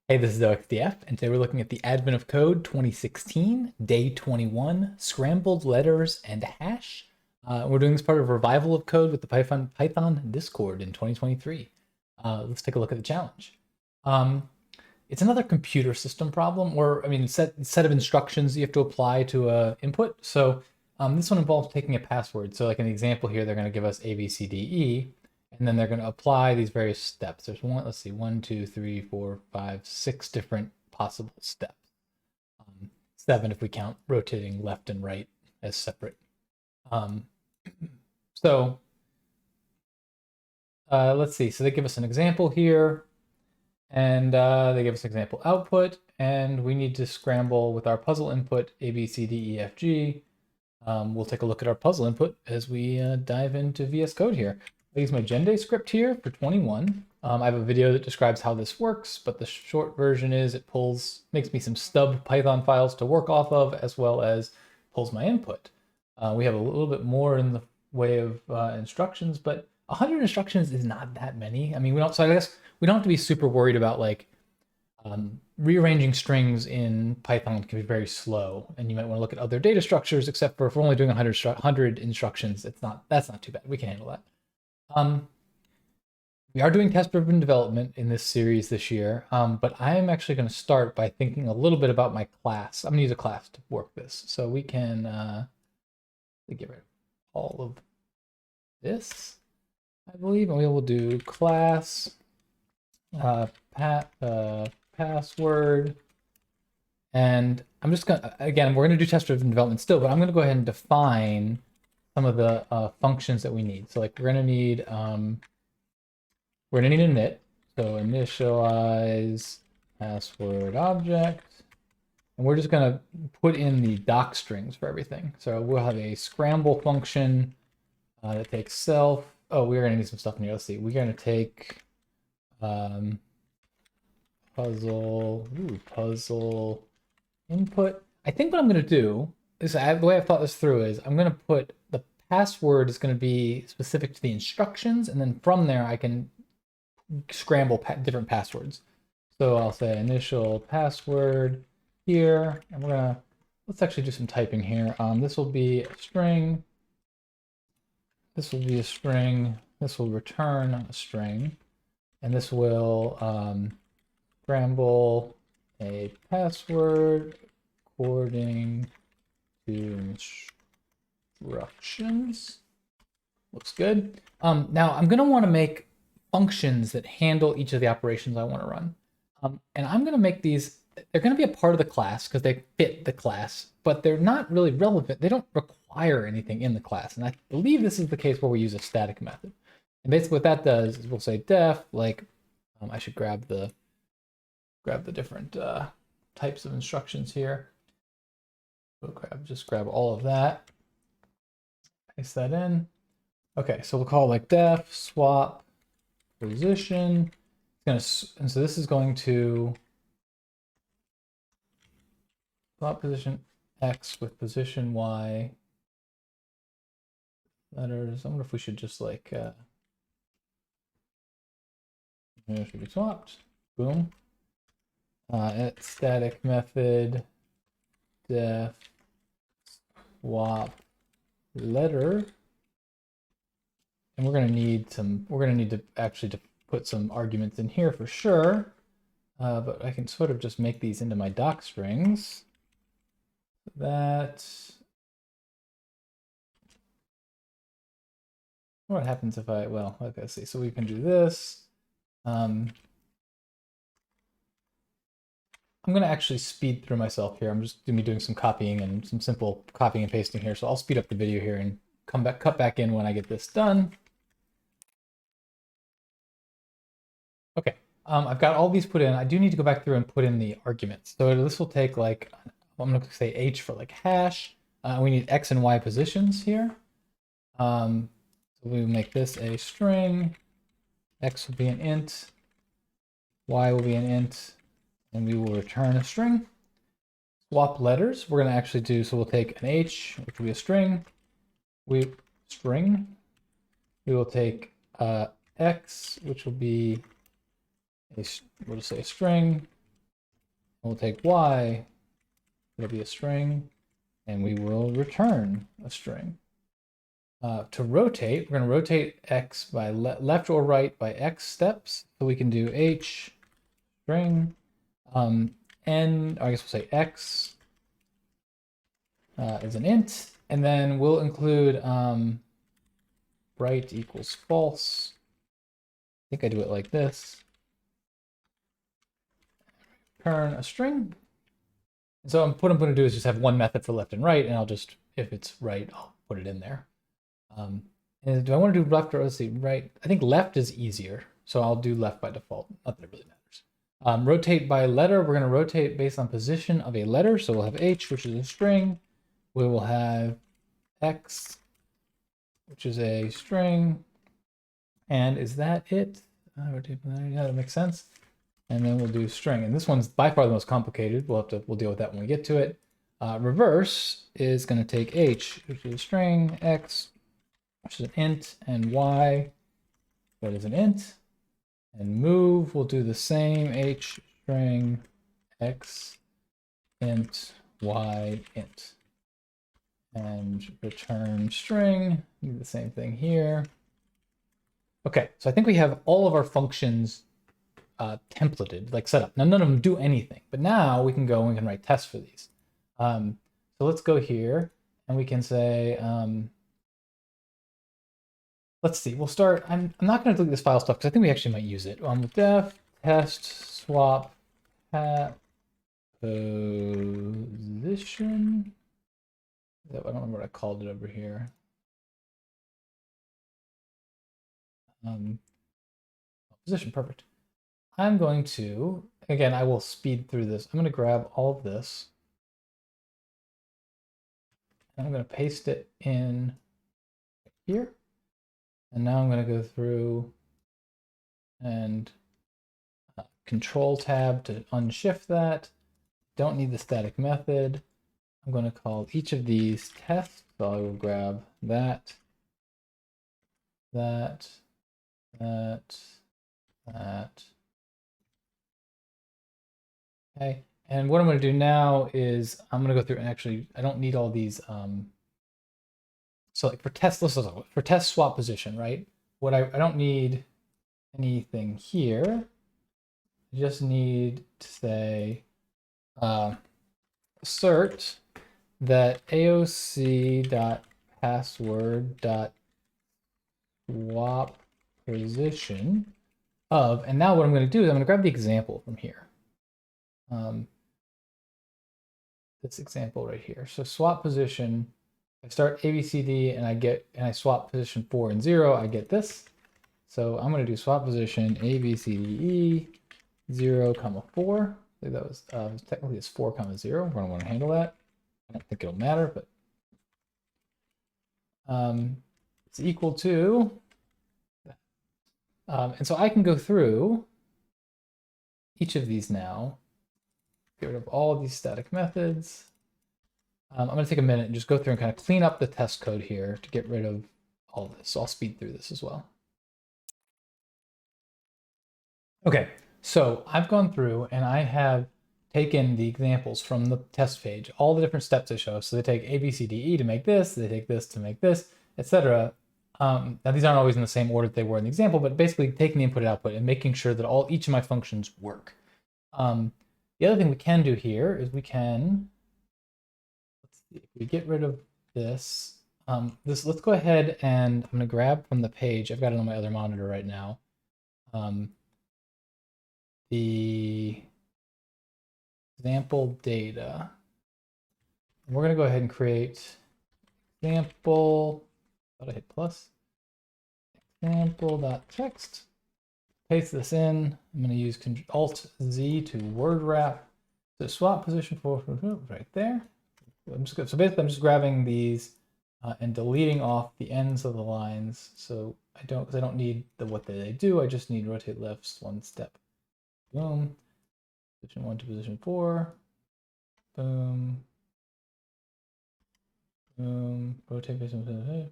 Hey, this is OXDF, and today we're looking at the Advent of Code 2016, Day 21, Scrambled Letters and Hash. We're doing this part of Revival of Code with the Python Discord in 2023. Let's take a look at the challenge. It's another computer system problem, or I mean, set of instructions you have to apply to a input. So this one involves taking a password. So like in the example here, they're going to give us A, B, C, D, E. And then they're going to apply these various steps. There's let's see, 1, 2, 3, 4, 5, 6 different possible steps. 7 if we count rotating left and right as separate. So let's see. So they give us an example here, and they give us example output, and we need to scramble with our puzzle input A, B, C, D, E, F, G. We'll take a look at our puzzle input as we dive into VS Code here. I use my genday script here for 21. I have a video that describes how this works, but the short version is it makes me some stub Python files to work off of, as well as pulls my input. We have a little bit more in the way of instructions, but 100 instructions is not that many. I mean, so I guess we don't have to be super worried about like rearranging strings in Python can be very slow, and you might want to look at other data structures, except for if we're only doing 100 instructions, that's not too bad. We can handle that. We are doing test-driven development in this series this year, but I am actually going to start by thinking a little bit about my class. I'm going to use a class to work this. So we can get rid of all of this, I believe, and we will do class password. And I'm just going to, again, we're going to do test-driven development still, but I'm going to go ahead and define some of the functions that we need. So like we're going to need a init. So initialize password object. And we're just going to put in the doc strings for everything. So we'll have a scramble function that takes self. Oh, we're going to need some stuff in here. Let's see. We're going to take puzzle input. I think what I'm going to do is, the way I've thought this through is I'm going to put the password is going to be specific to the instructions, and then from there I can scramble different passwords. So I'll say initial password here, and let's actually do some typing here. This will be a string. This will be a string. This will return a string, and this will scramble a password according to instructions. Looks good. Now I'm going to want to make functions that handle each of the operations I want to run. And I'm going to make these, they're going to be a part of the class because they fit the class, but they're not really relevant. They don't require anything in the class. And I believe this is the case where we use a static method. And basically what that does is we'll say def, like, I should grab the different types of instructions here. We'll just grab all of that. Paste that in. Okay, so we'll call like def swap position. And so this is going to swap position X with position Y. Letters. I wonder if we should just like it should be swapped. Boom. Static method def swap letter, and we're going to need to actually put some arguments in here for sure, but I can sort of just make these into my doc strings. What happens if well, okay, let's see. So we can do this. I'm going to actually speed through myself here. I'm just going to be doing some copying and some simple copying and pasting here. So I'll speed up the video here and cut back in when I get this done. Okay, I've got all these put in. I do need to go back through and put in the arguments. So this will take like, I'm going to say H for like hash. We need X and Y positions here. So we will make this a string. X will be an int. Y will be an int. And we will return a string. Swap letters, we're going to actually do, so we'll take an H, which will be a string. We will take X, which will be we'll just say a string. We'll take y, it'll be a string, and we will return a string. To rotate, we're going to rotate x by left or right by x steps. So we can do h string, n, I guess we'll say x is an int, and then we'll include right equals false. I think I do it like this. Return a string. And so what I'm going to do is just have one method for left and right, and I'll just, if it's right, I'll put it in there. And do I want to do left or, let's see, right? I think left is easier, so I'll do left by default. Not that it really matters. Rotate by letter, we're going to rotate based on position of a letter. So we'll have h, which is a string. We will have x, which is a string. And is that it? Yeah, that makes sense. And then we'll do string. And this one's by far the most complicated. We'll deal with that when we get to it. Reverse is going to take h, which is a string, x, which is an int, and y, that is an int. And move, we'll do the same, h, string, x, int, y, int. And return string, do the same thing here. Okay, so I think we have all of our functions templated, like set up. Now, none of them do anything, but now we can go and we can write tests for these. So let's go here and we can say, let's see, we'll start, I'm not going to delete this file stuff because I think we actually might use it. Def test swap position. I don't remember what I called it over here. Position, perfect. I'm going to, again, I will speed through this. I'm going to grab all of this. And I'm going to paste it in here. And now I'm going to go through and Control Tab to unshift that. Don't need the static method. I'm going to call each of these tests. So I will grab that. Okay, and what I'm going to do now is I'm going to go through and actually, I don't need all these. So like for test, for test swap position, right? What I don't need anything here. I just need to say assert that aoc.password.swap position of, and now what I'm going to do is I'm going to grab the example from here. This example right here. So swap position, I start ABCD and I swap position 4 and 0, I get this. So I'm going to do swap position ABCDE 0, 4. I think that was technically it's 4, 0. We're going to want to handle that. I don't think it'll matter, but it's equal to, and so I can go through each of these now, get rid of all of these static methods. I'm going to take a minute and just go through and kind of clean up the test code here to get rid of all this. So I'll speed through this as well. Okay, so I've gone through and I have taken the examples from the test page, all the different steps they show. So they take A, B, C, D, E to make this, they take this to make this, etc. Now these aren't always in the same order that they were in the example, but basically taking the input and output and making sure that each of my functions work. The other thing we can do here is we can, let's see, if we get rid of this, let's go ahead and I'm going to grab from the page, I've got it on my other monitor right now, the example data. And we're going to go ahead and create example, thought I hit plus, example.text. Paste this in. I'm going to use Alt-Z to word wrap. So swap position for right there. So basically, I'm just grabbing these and deleting off the ends of the lines. So because I don't need what they do. I just need rotate left one step. Boom. Position 1 to position 4. Boom. Boom. Rotate position.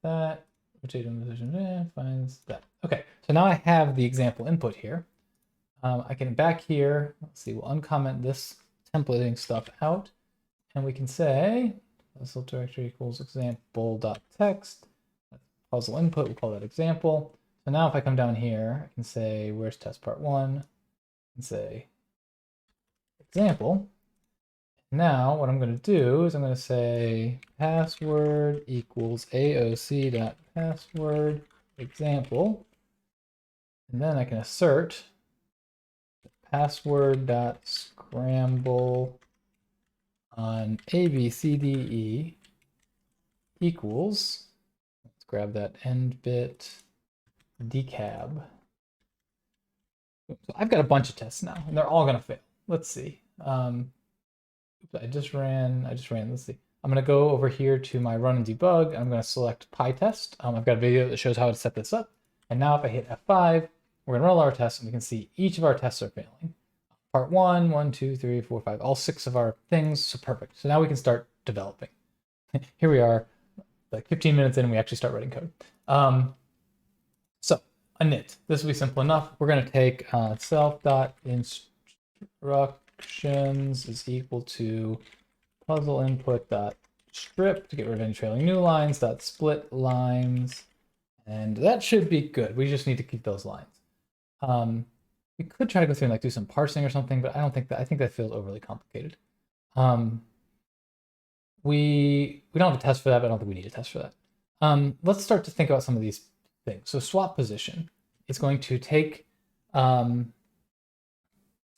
That. Rotate in position, finds that. Okay, so now I have the example input here. I can back here, let's see, we'll uncomment this templating stuff out, and we can say this little directory equals example.text. Puzzle input, we'll call that example. So now if I come down here, I can say, where's test part 1? And say example. Now what I'm going to do is I'm going to say password equals aoc.password example. And then I can assert password.scramble on ABCDE equals, let's grab that end bit, decab. So I've got a bunch of tests now, and they're all going to fail. Let's see. I just ran, let's see. I'm going to go over here to my run and debug. I'm going to select PyTest. I've got a video that shows how to set this up. And now if I hit F5, we're going to run all our tests, and we can see each of our tests are failing. Part 1, 2, 3, 4, 5, all 6 of our things, so perfect. So now we can start developing. Here we are, like 15 minutes in, and we actually start writing code. So init, this will be simple enough. We're going to take self.instructions is equal to puzzle input.strip to get rid of any trailing new lines, .split lines, and that should be good. We just need to keep those lines. We could try to go through and like do some parsing or something, but I don't think that, I think that feels overly complicated. We don't have a test for that, but I don't think we need a test for that. Let's start to think about some of these things. So swap position is going to take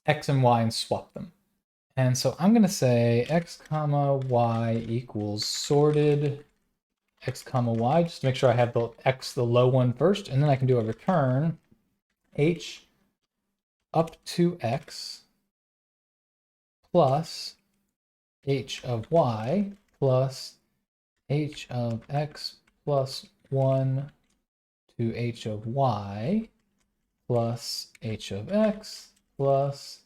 X and Y and swap them. And so I'm going to say X comma Y equals sorted X comma Y, just to make sure I have the X, the low one first, and then I can do a return H up to X plus H of Y plus H of X plus 1 to H of Y plus H of X plus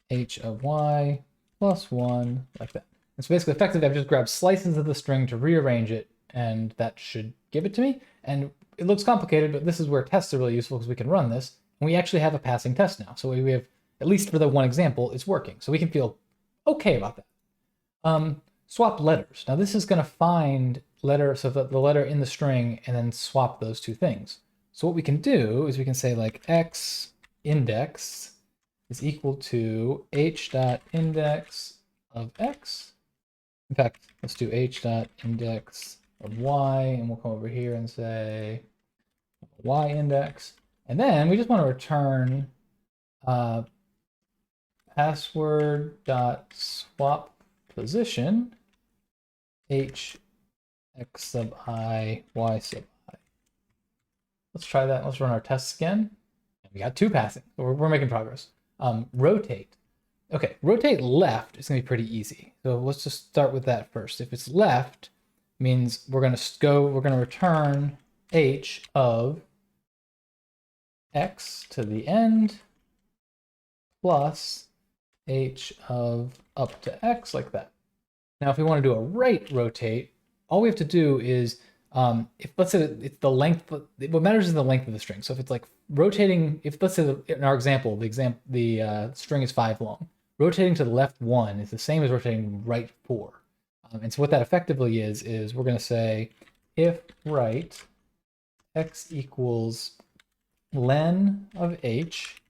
H of Y plus 1, like that. And so basically, effectively, I've just grabbed slices of the string to rearrange it, and that should give it to me. And it looks complicated, but this is where tests are really useful because we can run this. And we actually have a passing test now. So we have, at least for the one example, it's working. So we can feel okay about that. Swap letters. Now this is going to find letter, so the letter in the string, and then swap those two things. So what we can do is we can say like X index is equal to H dot index of X. In fact, let's do H dot index of Y, and we'll come over here and say Y index. And then we just want to return password.swap position H X sub I Y sub I. Let's try that. Let's run our tests again. We got 2 passing. So we're making progress. Rotate. Okay, rotate left is going to be pretty easy. So let's just start with that first. If it's left, means we're going to return H of X to the end plus H of up to X, like that. Now, if we want to do a right rotate, all we have to do is, if let's say it's the length, what matters is the length of the string. So if it's like rotating, if let's say in our example, the string is 5 long, rotating to the left 1 is the same as rotating right 4. And so what that effectively is we're going to say if right X equals len of H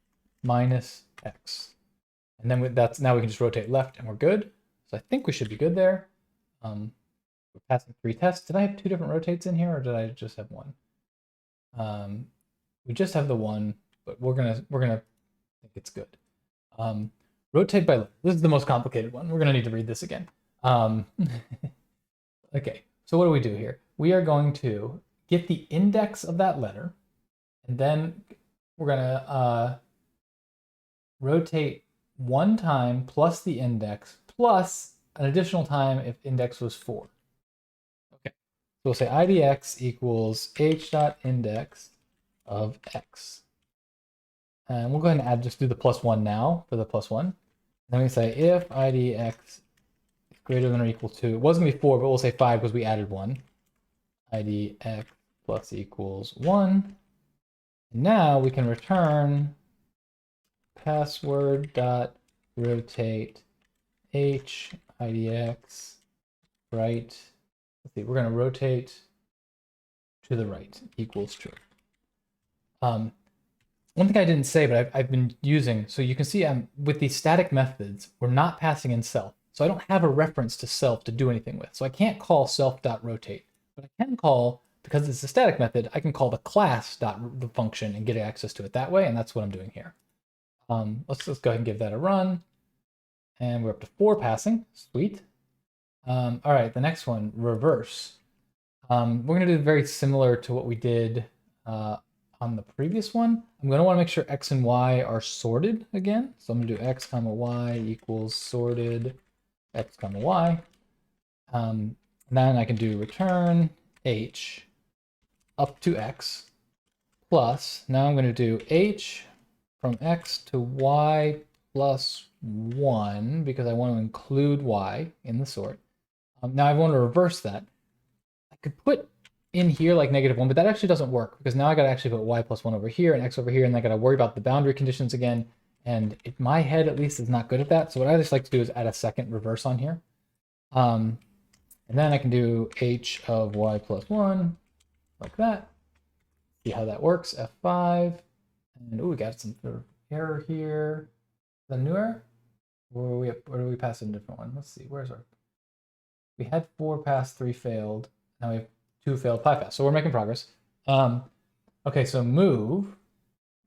minus X. And then now we can just rotate left and we're good. So I think we should be good there. We're passing 3 tests. Did I have 2 different rotates in here, or did I just have 1? We just have the 1, but we're gonna think it's good. Rotate by letter. This is the most complicated one. We're gonna need to read this again. Okay, so what do we do here? We are going to get the index of that letter, and then we're gonna rotate 1 time plus the index plus an additional time if index was 4. Okay, so we'll say idx equals h dot index of x. And we'll go ahead and just do the +1 now for the +1. Then we say if idx is greater than or equal to, it was going to be 4, but we'll say 5 because we added 1. idx plus equals 1. And now we can return password dot rotate h idx right. Let's see, we're going to rotate to the right equals true. One thing I didn't say, but I've been using, so you can see with these static methods, we're not passing in self. So I don't have a reference to self to do anything with. So I can't call self.rotate, but I can call, because it's a static method, I can call the class.the function and get access to it that way, and that's what I'm doing here. Let's go ahead and give that a run. And we're up to 4 passing, sweet. All right, the next one, reverse. We're gonna do very similar to what we did on the previous one. I'm going to want to make sure x and y are sorted again. So I'm going to do x comma y equals sorted x comma y. And then I can do return h up to x plus, now I'm going to do h from x to y plus 1 because I want to include y in the sort. Now I want to reverse that. I could put in here like -1, but that actually doesn't work because now I got to actually put y plus 1 over here and x over here, and I got to worry about the boundary conditions again. And my head at least is not good at that. So what I just like to do is add a second reverse on here. And then I can do h of y plus 1 like that. See how that works. F5. And oh, we got some error here. Is that a new error? Or do we pass in a different one? Let's see. Where's our? We had 4 pass, 3 failed. Now we have 2 failed, 5 pass. So we're making progress. Okay, so move.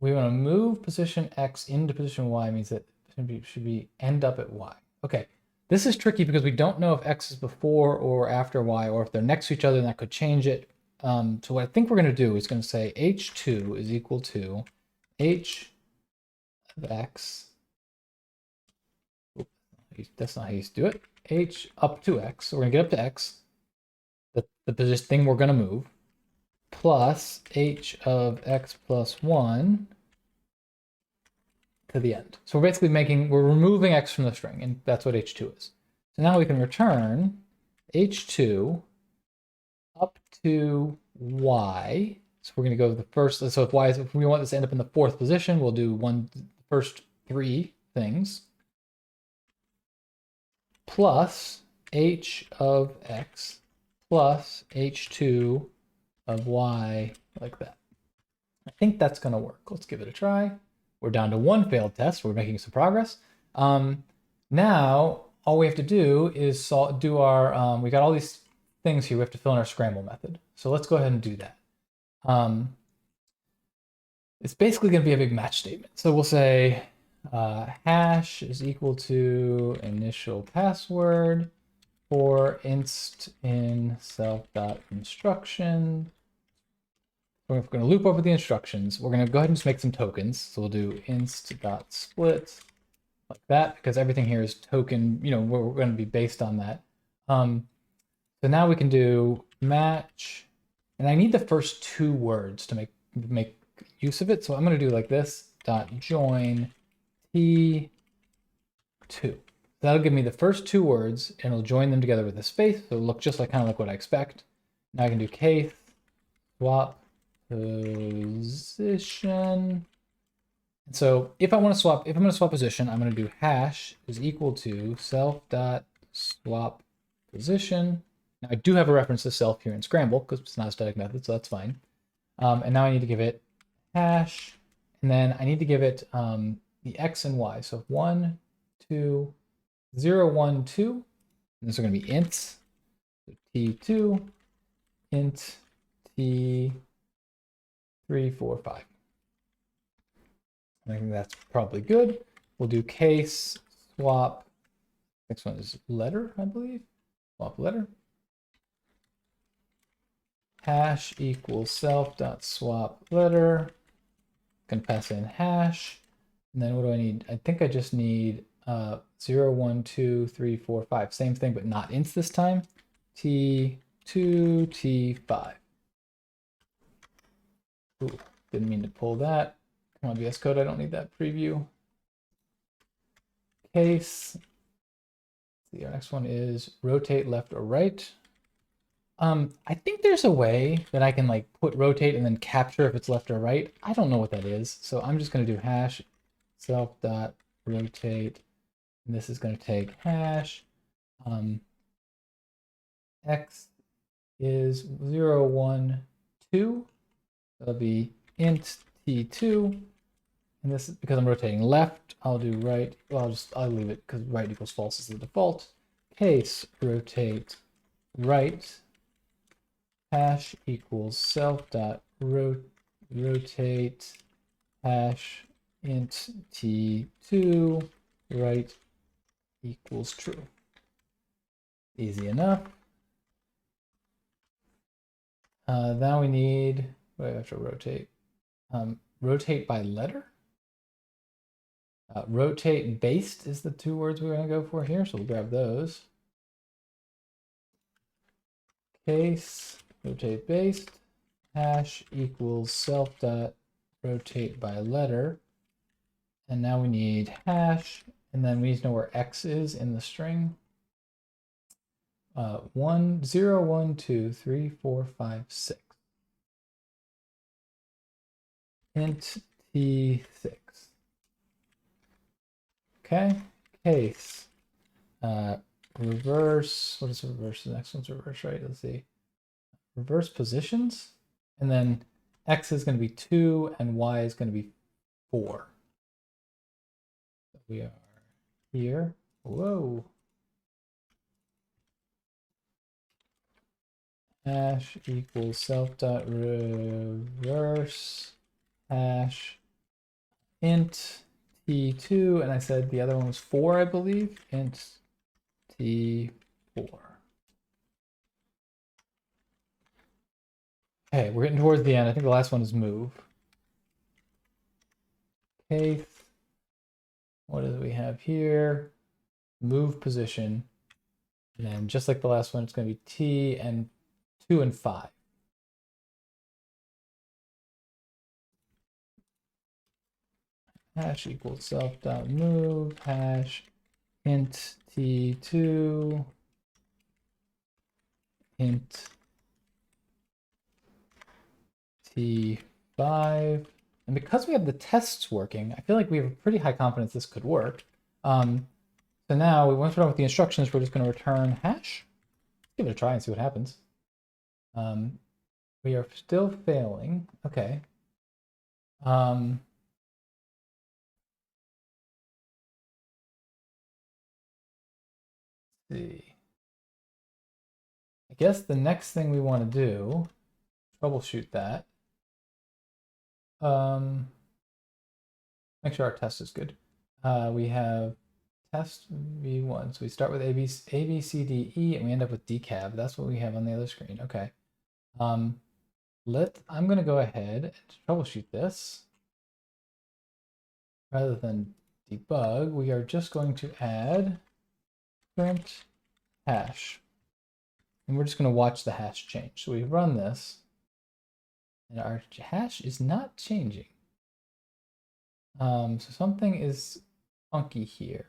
We want to move position x into position y, means that it should be end up at y. Okay, this is tricky because we don't know if x is before or after y, or if they're next to each other, and that could change it. So what I think we're going to do is going to say h2 is equal to h of x. Oops, that's not how you used to do it. H up to x. So we're going to get up to x. The position thing we're going to move, plus h of x plus 1 to the end. So we're basically we're removing x from the string, and that's what h2 is. So now we can return h2 up to y. So we're going to go to the first, so if we want this to end up in the 4th position, we'll do first 3 things, plus h of x plus h2 of y, like that. I think that's going to work. Let's give it a try. We're down to 1 failed test. We're making some progress. Now, all we have to do is do our, we got all these things here. We have to fill in our scramble method. So let's go ahead and do that. It's basically going to be a big match statement. So we'll say hash is equal to initial password for inst in self.instruction. We're going to loop over the instructions. We're going to go ahead and just make some tokens. So we'll do inst.split like that, because everything here is token, we're going to be based on that. So now we can do match, and I need the first 2 words to make use of it. So I'm going to do like this, .join t2. That'll give me the first 2 words, and it'll join them together with a space. So it'll look just kind of like what I expect. Now I can do case swap position. And so if I'm going to swap position, I'm going to do hash is equal to self.swap position. Now I do have a reference to self here in Scramble because it's not a static method, so that's fine. And now I need to give it hash, and then I need to give it the x and y. So 1, 2, 0, 1, 2. And these are going to be ints. So t2, int t3, 4, 5. I think that's probably good. We'll do case swap. Next one is letter, I believe. Swap letter. Hash equals self.swap letter. Can pass in hash. And then what do I need? I think I just need 0, 1, 2, 3, 4, 5. Same thing, but not ints this time. T2, T5. Ooh, didn't mean to pull that. Come on, VS Code, I don't need that preview. Case. See, our next one is rotate left or right. I think there's a way that I can put rotate and then capture if it's left or right. I don't know what that is. So I'm just going to do hash self dot rotate, and this is going to take hash. X is 0, 1, 2. That'll be int t2. And this is because I'm rotating left. I'll do right. Well, I'll leave it because right equals false is the default. Case rotate right hash equals self dot rotate hash int t2 right equals true. Easy enough. Now we need, wait, I have to rotate. Rotate by letter. Rotate based is the two words we're going to go for here, so we'll grab those. Case rotate based hash equals self dot rotate by letter, and now we need hash, and then we need to know where X is in the string. 1, 0, 1, 2, 3, 4, 5, 6. Int t6. Okay, case. Reverse, what is reverse? The next one's reverse, right? Let's see. Reverse positions, and then X is going to be 2 and Y is going to be 4. So we are here. Whoa. Hash equals self dot reverse hash int t2, and I said the other one was 4, I believe. Int t4. Okay, we're getting towards the end. I think the last one is move. Case. What do we have here? Move position. And then just like the last one, it's going to be t and 2 and 5. Hash equals self dot move hash int t2 int t5. And because we have the tests working, I feel like we have a pretty high confidence this could work. So now, once we're done with the instructions, we're just going to return hash. Give it a try and see what happens. We are still failing. Okay. Let's see. I guess the next thing we want to do, troubleshoot that. Make sure our test is good. We have test v1. So we start with A, B, C, D, E, and we end up with decab. That's what we have on the other screen. Okay. I'm going to go ahead and troubleshoot this. Rather than debug, we are just going to add print hash. And we're just going to watch the hash change. So we run this, and our hash is not changing. So something is funky here.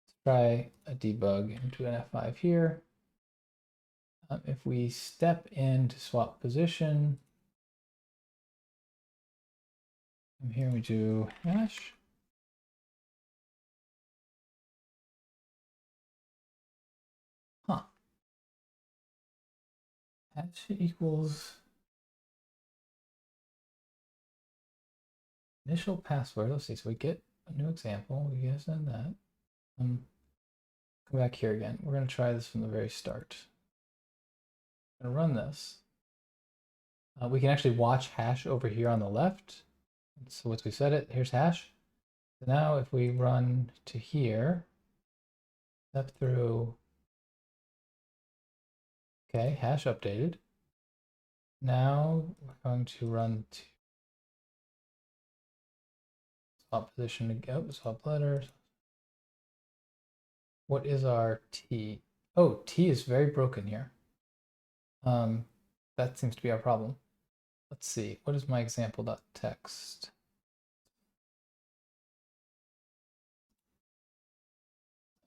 Let's try a debug into an F5 here. If we step in to swap position, and here we do hash. Huh. Hash equals initial password. Let's see. So we get a new example. We guys done that. Come back here again. We're going to try this from the very start. I'm going to run this. We can actually watch hash over here on the left. So once we set it, here's hash. So now if we run to here, step through. Okay, hash updated. Now we're going to run to swap position to go, swap letters. What is our T? Oh, T is very broken here. That seems to be our problem. Let's see, what is my example.txt?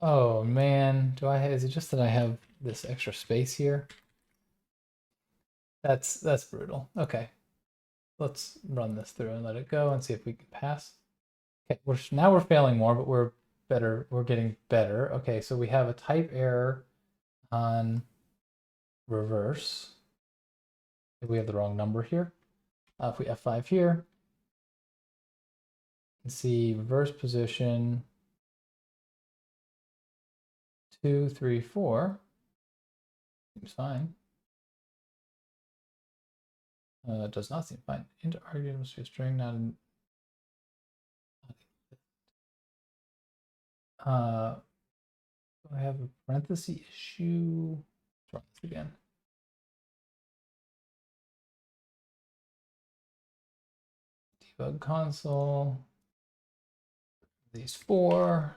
Oh man, is it just that I have this extra space here? That's brutal. Okay. Let's run this through and let it go and see if we can pass. Okay, now we're failing more, but we're better. We're getting better. Okay, so we have a type error on reverse. We have the wrong number here. If we F5 here, and see reverse position 2, 3, 4. Seems fine. It does not seem fine. Int argument must be a string, not an. I have a parenthesis issue. Let's run this again. Debug console. These 4.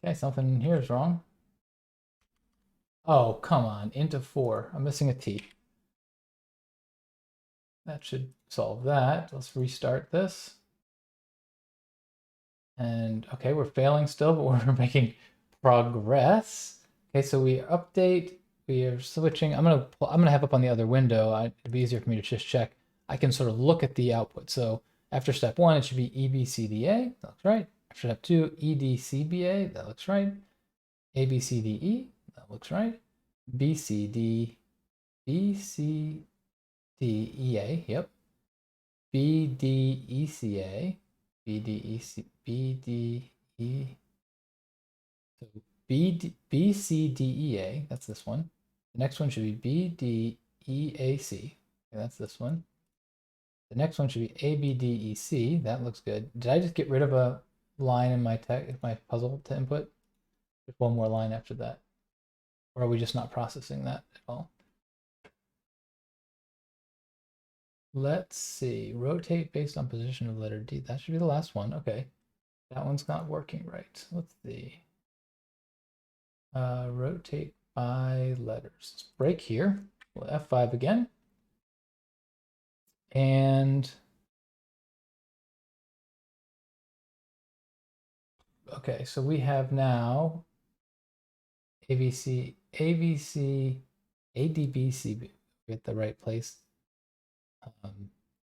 Okay, something here is wrong. Oh, come on, int of 4. I'm missing a T. That should solve that. Let's restart this. And okay, we're failing still, but we're making progress. Okay, so we update. We are switching. I'm gonna have up on the other window. It'd be easier for me to just check. I can sort of look at the output. So after step 1, it should be EBCDA. That looks right. After step 2, EDCBA. That looks right. ABCDE. That looks right. BCDEA. Yep. BDECA. So BCDEA, that's this one. The next one should be BDEAC, okay, that's this one. The next one should be ABDEC, that looks good. Did I just get rid of a line in my puzzle to input? There's one more line after that. Or are we just not processing that at all? Let's see, rotate based on position of letter D. That should be the last one. Okay, that one's not working right. Let's see. Rotate by letters. Let's break here. We'll F5 again. And okay, so we have now ABC, ADBC. We at the right place.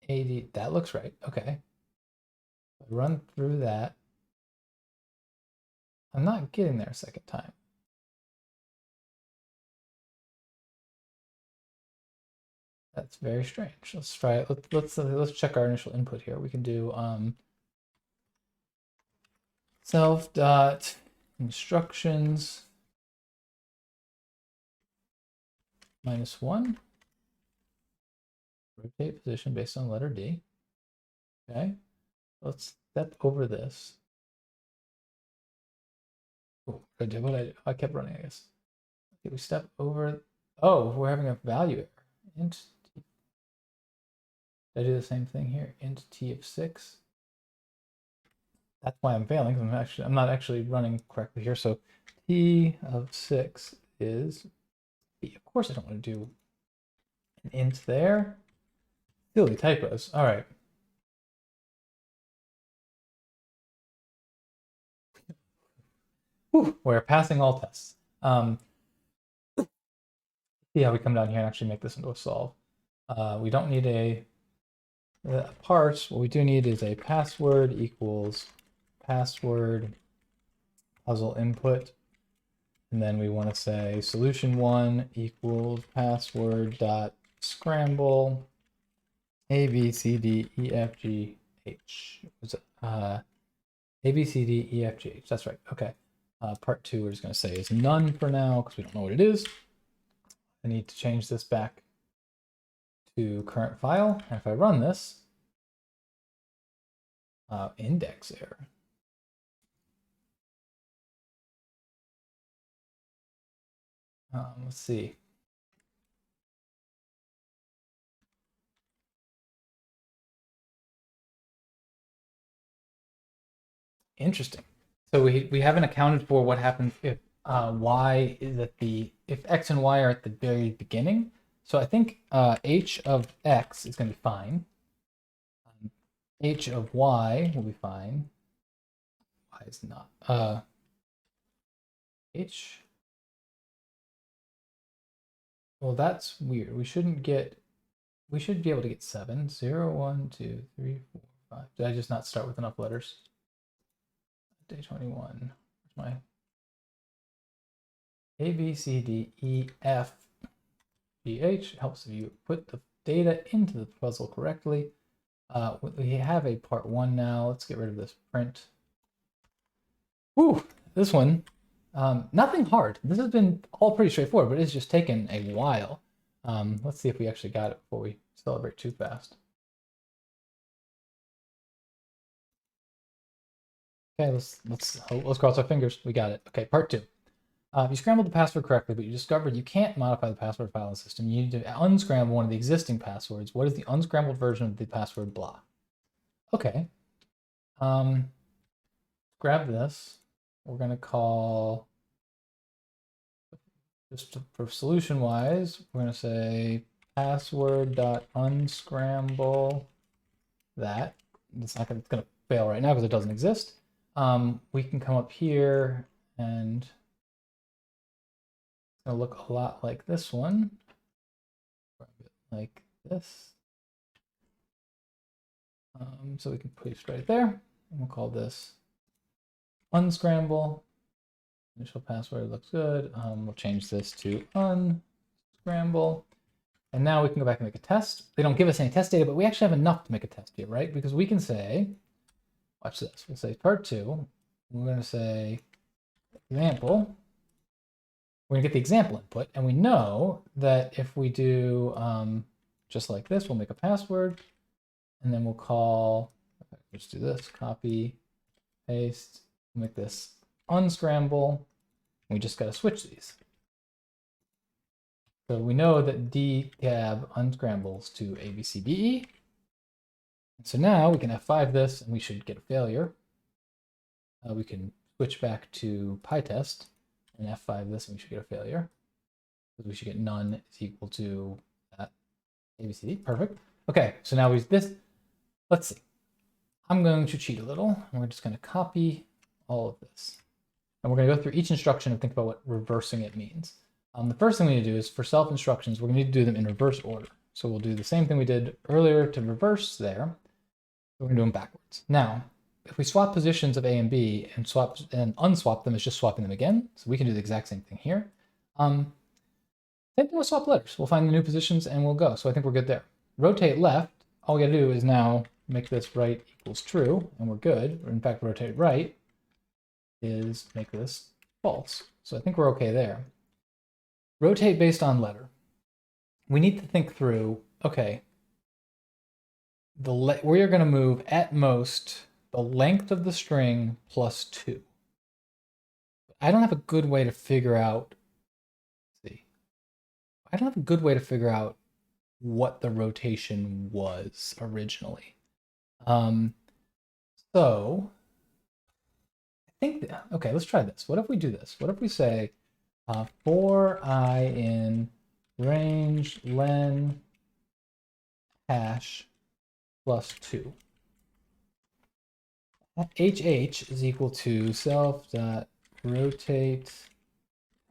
AD, that looks right. Okay. Run through that. I'm not getting there a second time. That's very strange. Let's try it. Let's check our initial input here. We can do self dot instructions -1. Rotate position based on letter D. Okay. Let's step over this. Oh, what did I kept running, I guess. Okay, we step over. Oh, we're having a value error. Int T. Did I do the same thing here? Int T of 6. That's why I'm failing. I'm not actually running correctly here. So T of 6 is B. Of course I don't want to do an int there. Silly typos. All right. Whew, we're passing all tests. See how we come down here and actually make this into a solve. We don't need a parse. What we do need is a password equals password puzzle input. And then we want to say solution 1 equals password dot scramble A, B, C, D, E, F, G, H. A, B, C, D, E, F, G, H. That's right. Okay. Part 2 we're just going to say is none for now because we don't know what it is. I need to change this back to current file. And if I run this, index error. Let's see. Interesting. So we haven't accounted for what happens if y is at if x and y are at the very beginning. So I think h of x is going to be fine. H of y will be fine. Y is not. H. Well, that's weird. We should be able to get 7. 0, 1, 2, 3, 4, 25. Did I just not start with enough letters? Day 21. Where's my A, B, C, D, E, F, G, H? Helps if you put the data into the puzzle correctly. We have a part 1 now. Let's get rid of this print. Woo! This one, nothing hard. This has been all pretty straightforward, but it's just taken a while. Let's see if we actually got it before we celebrate too fast. Okay, let's cross our fingers. We got it. Okay, part 2. If you scrambled the password correctly, but you discovered you can't modify the password file in the system, you need to unscramble one of the existing passwords. What is the unscrambled version of the password blah? Okay. Grab this. We're going to call, just for solution wise, we're going to say password.unscramble that. It's going to fail right now because it doesn't exist. We can come up here and it's going to look a lot like this one, like this. So we can paste right there, and we'll call this unscramble. Initial password looks good. We'll change this to unscramble. And now we can go back and make a test. They don't give us any test data, but we actually have enough to make a test here, right? Because we can say, watch this. We'll say part 2. We're going to say example. We're going to get the example input. And we know that if we do just like this, we'll make a password. And then we'll call, let's do this, copy, paste, make this unscramble. We just got to switch these. So we know that D tab unscrambles to ABCDE. So now we can F5 this and we should get a failure. We can switch back to PyTest and F5 this and we should get a failure. Because we should get none is equal to that ABCD. Perfect. Okay, so now let's see. I'm going to cheat a little and we're just going to copy all of this. And we're going to go through each instruction and think about what reversing it means. The first thing we need to do is for self instructions, we're going to need to do them in reverse order. So we'll do the same thing we did earlier to reverse there. We're going to do them backwards. Now, if we swap positions of A and B and unswap them, it's just swapping them again. So we can do the exact same thing here. Same thing with swap letters. We'll find the new positions and we'll go. So I think we're good there. Rotate left. All we got to do is now make this right equals true, and we're good. Or in fact, rotate right is make this false. So I think we're okay there. Rotate based on letter. We need to think through, okay, we are going to move at most the length of the string plus 2. I don't have a good way to figure out, I don't have a good way to figure out what the rotation was originally. So I think, okay, let's try this. What if we do this? What if we say for I in range len hash plus 2. HH is equal to self dot rotate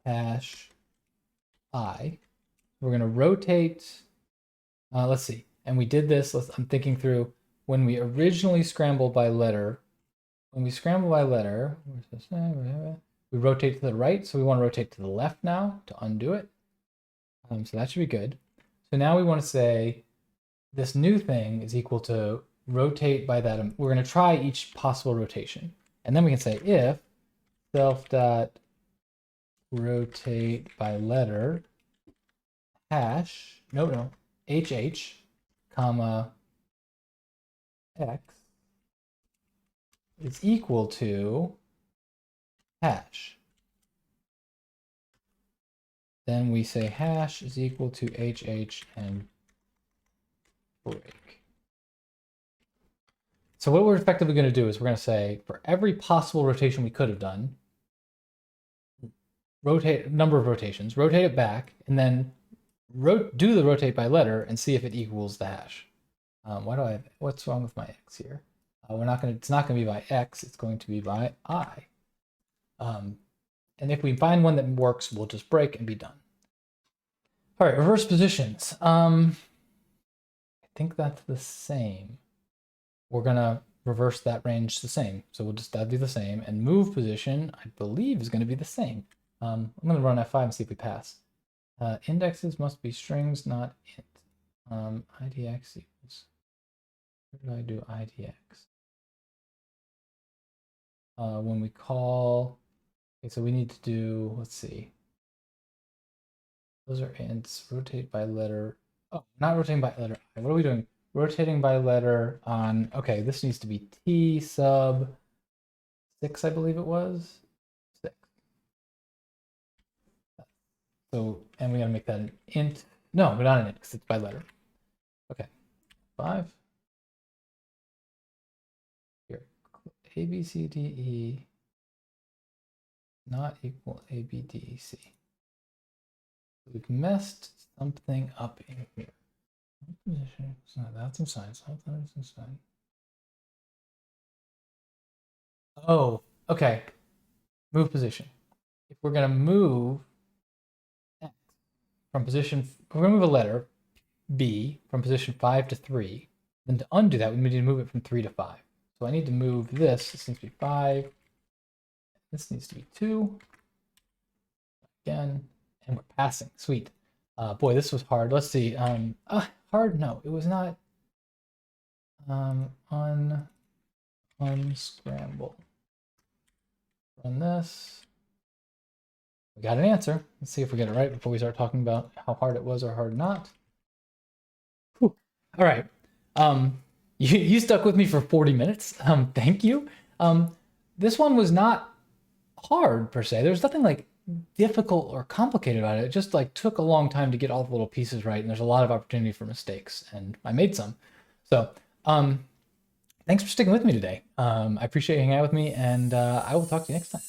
hash I. We're going to rotate, let's see, and we did this, I'm thinking through, when we originally scrambled by letter, we rotate to the right, so we want to rotate to the left now to undo it. So that should be good. So now we want to say this new thing is equal to rotate by that. We're going to try each possible rotation. And then we can say if self dot rotate by letter hash, HH, comma, X is equal to hash. Then we say hash is equal to HH and break. So what we're effectively going to do is we're going to say for every possible rotation we could have done, rotate number of rotations, rotate it back, and then do the rotate by letter and see if it equals the hash. What's wrong with my X here? It's not going to be by X, it's going to be by I. And if we find one that works, we'll just break and be done. All right, reverse positions. I think that's the same. we're gonna reverse that range the same. So we'll just that'd be the same, and move position I believe is going to be the same. I'm going to run F5 and see if we pass. Indexes must be strings, not int. IDX equals. Where did I do IDX? When we call, okay, so we need to do, let's see. Those are ints, rotate by letter. Oh, not rotating by letter. What are we doing? Rotating by letter on, okay, this needs to be T sub 6, I believe it was. 6. So, and we gotta make that an int. No, but not an int, because it's by letter. Okay, 5. Here, A, B, C, D, E, not equal A, B, D, E, C. We've messed something up in here. That's inside. That's inside. Oh, okay. Move position. If we're gonna move X from position, we're gonna move a letter B from position 5 to 3. Then to undo that, we need to move it from 3 to 5. So I need to move this. This needs to be 5. This needs to be 2. Again, and we're passing. Sweet. Boy, this was hard. Let's see. Hard? No, it was not. Unscramble. Run this. We got an answer. Let's see if we get it right before we start talking about how hard it was or hard not. Whew. All right. You stuck with me for 40 minutes. Thank you. This one was not hard per se. There's nothing like difficult or complicated about it. It just like took a long time to get all the little pieces right, and there's a lot of opportunity for mistakes, and I made some. So thanks for sticking with me today. I appreciate you hanging out with me, and I will talk to you next time.